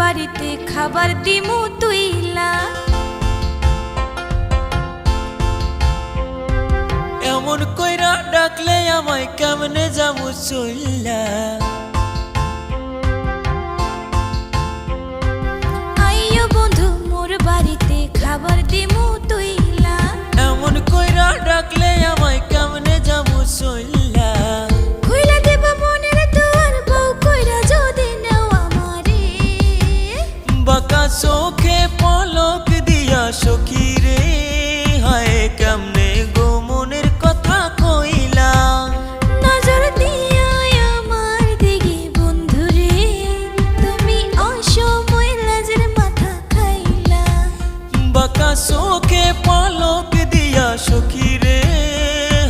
বাড়িতে খাবার দিমু তুইলা, এমন কইরা ডাকলে আমায় কেমনে যাবো চইলা। আইয়ো বন্ধু মোর বাড়িতে খাবার দিমু তুইলা, এমন কইরা ডাকলে আমায় কেমনে যাবো চইলা। কইরা দেব মনের দুয়ার বউ কইরা যদি নাও আমারে, বাঁকা চোখে পলক দিয়া সখী রে, হায় কেমনে গো মনের কথা কইলা। নজর দিয়া আমার দিকে বন্ধু রে, তুমি অসময় লাজের মাথা খাইলা। বাঁকা চোখে পলক দিয়া সখী রে,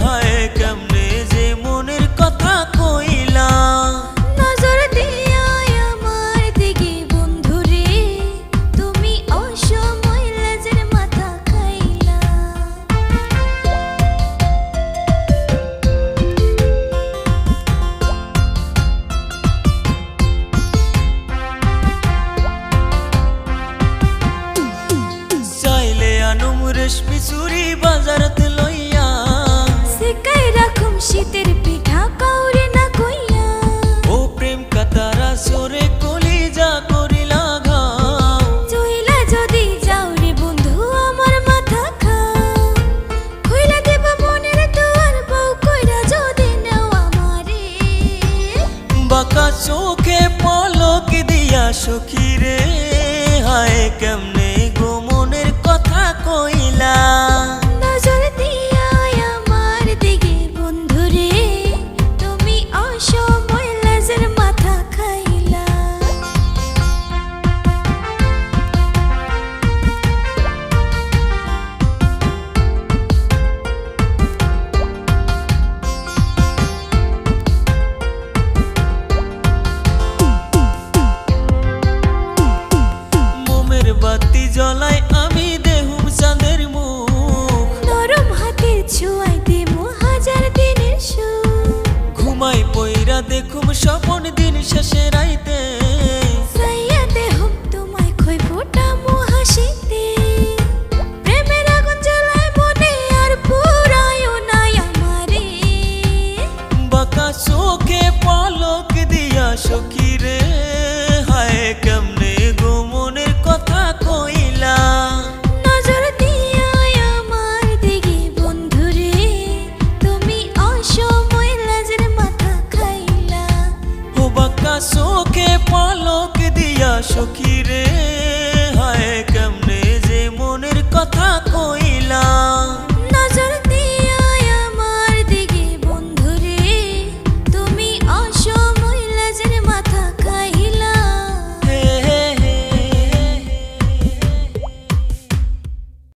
হায় কেমনে যে মনের কথা কইলা। নজর দিয়া আমার দিকে বন্ধু রে, তুমি অসময় লাজের মাথা খাইলা। চাইলে আনুম রেশমি চুরি বাজারতে লইয়া, শিকাই রাখুম শীতের পিঠা কাউরে না কইয়া। ও প্রেম কাতারা সরে কলিজা করিলা ঘাও। চইলা যদি যাও রে বন্ধু আমার মাথা খাও, কইরা দেব মনের দুয়ার বউ কইরা যদি নাও আমারে। বাঁকা চোখে পলক দিয়া সখী রে, হায় কেমনে গো মনের কথা কইলা। নজর দিয়া আমার দিকে বন্ধু রে, তুমি অসময় লাজের মাথা খাইলা। মোমের বাতি জ্বলাই আমি দেহুম চাঁদের মুখ, নরম হাতের ছোঁয়াই দেবো হাজার দিনের সুখ। ঘুমাই পইরা দেখুম স্বপন দিন শেষে রাইতে। সাইয়া দেহম তোমায় খই ফোটামো হাসিতে, প্রেমের আগুন জ্বালায় মনে আর পুরায়ও নাই আমারে। বাঁকা চোখে পলক দিয়া সখী রে, হায় কেমনে গো মনের কথা কইলা। নজর দিয়া আমার দিকে বন্ধু রে, তুমি অসময় লাজের মাথা খাইলা। ও বাঁকা চোখে পলক দিয়া সখী রে,